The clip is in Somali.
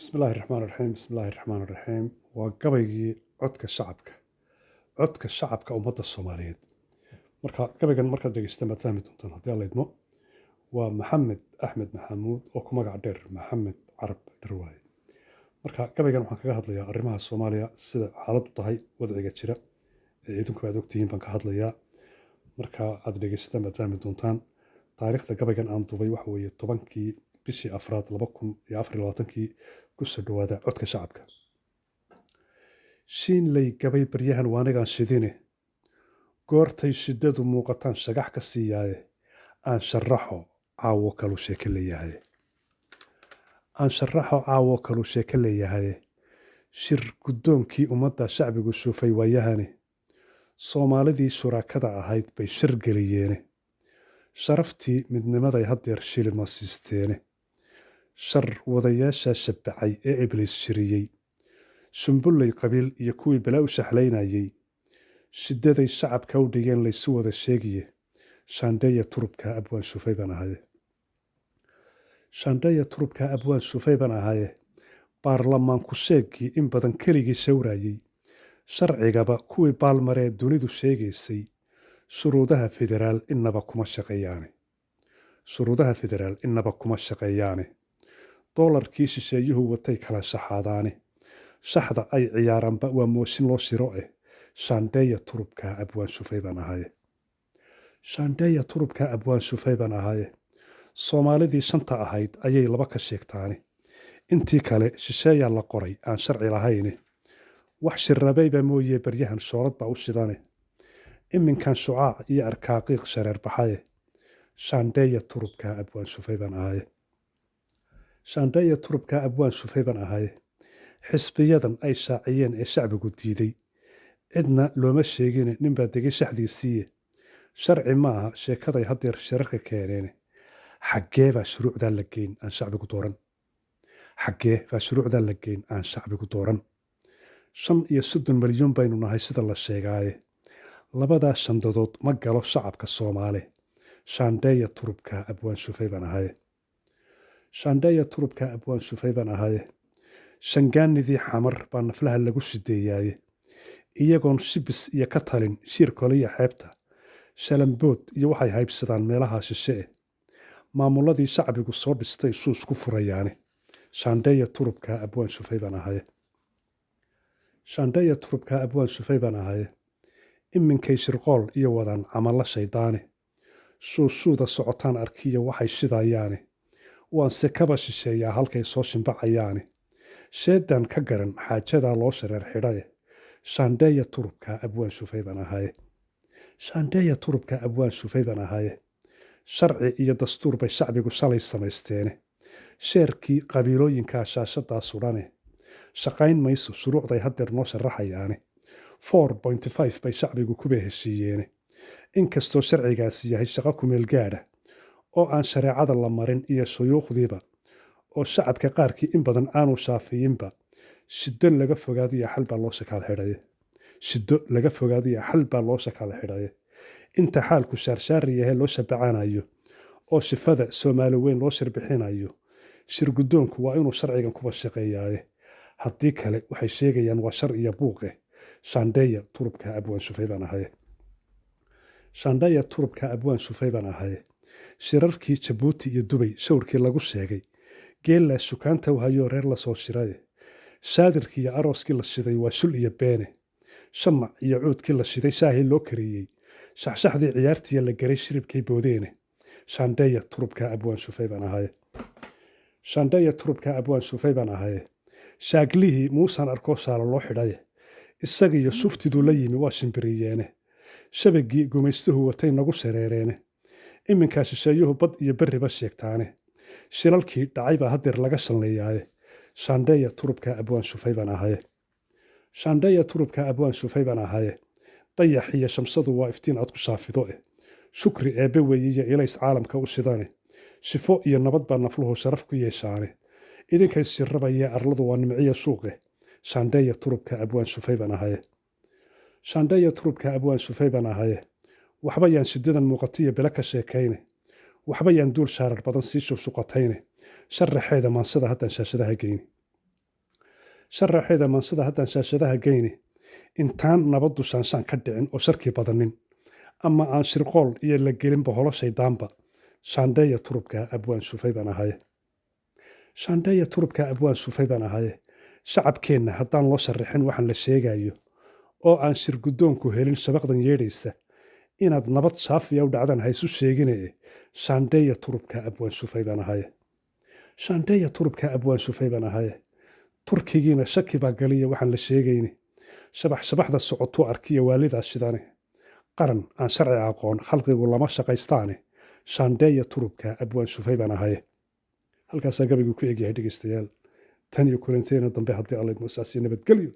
بسم الله الرحمن الرحيم بسم الله الرحمن الرحيم وقبيجي عدك شعبك عدك شعبك أمة الصومالية مركا قبيجا مركا دقيستما فهمت أنتن هدي الله يدمو ومحمد أحمد محمود وكما قعدير محمد عرب درواي مركا قبيجا waxaan kaga hadlayaa arrimaha Soomaaliya sida xaaladdu tahay wadciga jira ciidanku aad ogtihiin baan ka hadlayaa marka aad dhegaystaan fahmi doontaan taariikhda gabaygan aan dubay waxa weeye 10kii bishii afraad 2024kii ku soo dhawaada codka shacabka shiinley gabay baryahan waanigaan shidine goortay shiddadu muuqataan shagax ka siiyaaye aan sharaxo caawo kalu sheeke leeyahay shir guddoonkii ummadda shacbigu shuufay waayahani soomaalidii shuraakada ahayd bay shir geliyeene sharaftii midnimaday haddeer shilima siisteene shar wadayaasha shabbacay ee ibliis shiriyey sumbulley qabiil iyo kuwii balaa u shaxlaynayey shiddaday shacabka u dhigeen laysu wada sheegiye shaandheeya turubka abwaan shufay baan ahaye baarlamaanku sheegkii in badan keligii shawrayey sharcigaba kuwii baalmaree dunidu sheegaysay shuruudaha federaal innaba kuma shaqeeyaane doolarkii shisheeyuhu watay kala shaxaadaane shaxda ay ciyaaranba waa mooshin loo shiro shaandheeya turubka abwaan shufay baan ahaye soomaalidii shanta ahayd ayay laba ka sheegtaane intii kale shisheeyaa la qoray aan sharci lahayne wax shirrabayba mooye baryahan shoolad baa u shidane iminkan shucaac iyo arkaaqiiq shareer baxaye shaandheeya turubka abwaan shufay baan ahaye xisbiyadan ay shaaciyeen ee shacbigu diiday cidna looma sheegine ninbaa degay shaxdiisiiye sharci maaha sheekaday haddeer shirarka keeneene xaggee baa shuruucdan la geyn aan shacbigu dooran 35 milyan baynu nahay sida la sheegaaye labadaa shandadood ma galo shacabka Soomaali shaandheeya turubka abwaan shufay baan ahaye shangaanidii xamar baa naflaha lagu sideeyaaye iyagoon shibis iyo ka talin shiir koliya xeebta shalambood iyo waxay haybsadaan meelaha shishe maamuladii shacbigu soo dhistay suus ku furayaane shaandheeya turubka abwaan shufay baan ahaye iminkay shirqool iyo wadaan camalla shaydaane suusuuda socotaan arkiya waxay shidayaane waanse kaba shisheeyaa halkay soo shimbacayaane sheedan ka garan xaajadaa loo shareer xidhaye shaandheeya turubka abwaan shufay baan ahaye sharci iyo dastuur bay shacbigu shalay samaysteene sheerkii qabiilooyinkaa shaashadaa sudhane shaqayn mayso shuruucday haddeer noo sharaxayaane 4.5 bay shacbigu kuba heshiiyeene inkastoo sharcigaasi yahay shaqo kumeel gaadha oo aan shareecada la marin iyo shuyuukhdiiba oo shacabka qaarkii in badan aanu shaafiyinba shiddo laga fogaadiyo xal baa loo shakaal xidhaye inta xaalku shaarshaari yahay loo shabacanayo oo shifada Soomaali weyn loo shirbixinayo shir guddoonku waa inuu sharcigan kuba shaqeeyaaye haddii kale waxay sheegayaan waa shar iyo buuqe shaandheeya turubka abwaan shufay baan ahaye shirarkii Jabuuti iyo Dubay shawrkii lagu sheegay geella sukaanta wahayo reer la soo shiraye shaadirkii iyo arooskii la shiday waa shul iyo beene shamac iyo cuudkii la shiday shaahi loo kariyey shaxshaxdii ciyaartii la garay shiribkay boodeene shaandheeya turubka abwaan shufay baan ahaye shaaglihii muusan arkoo shaala loo xidhaye isagiyo suftidu la yimi waa shimbiriyeene shabagii gumaystuhu watay nagu shareereene iminkaa shisheeyuhu bad iyo berriba sheegtaane shilalkii dhacay baa haddeer laga shalleeyaaye shaandheeya turubka abwaan shufay baan ahaye dayax iyo shamsadu waa iftiin aad ku shaafido shukri eebbe weeyiyo ilays caalamka u shidane shifo iyo nabad baa nafluhu sharaf ku yeeshaane idinkay shirrabayee arladu waa nimciya suuqe shaandheeya turubka abwaan shufay baan ahaye waxba yaan shiddadan muuqatiyo bele ka sheekayne waxba yaan duul shaarar badan sii shubshuqatayne sharaxeeda maansada haddaan shaashadaha geyni sharaxeeda maansada haddaan shaashadaha geyni intaan nabaddu shaanshaan ka dhicin oo sharkii badanin ama aan shirqool iyo la gelinba holo shaydaanba shaandheeya turubka abwaan sufay baan ahaye shaandheeya turubka abwaan sufay baan ahaye shacabkeenna haddaan loo sharaxin waxaan la sheegayo oo aan shirguddoonku helin shabaqdan yeedhaysa inaad nabad saafiya u dhacdaan haysu sheegine shaandheeya turubka abwaan sufay baan ahaye shaandheeya turubka abwaan sufay baan ahaye turkigiina shaki baa galiya waxaan la sheegayni shabaxda socotuu arkiya waalidaas shidane qaran aan sharci aqoon khalqigu lama shaqaystaane shaandheeya turubka abwaan sufay baan ahaye halkaasaa gabaygu ku egyahay dhegeystayaal tan iyo kulanteena dambe haddii alla idmo saasi nabadgelyo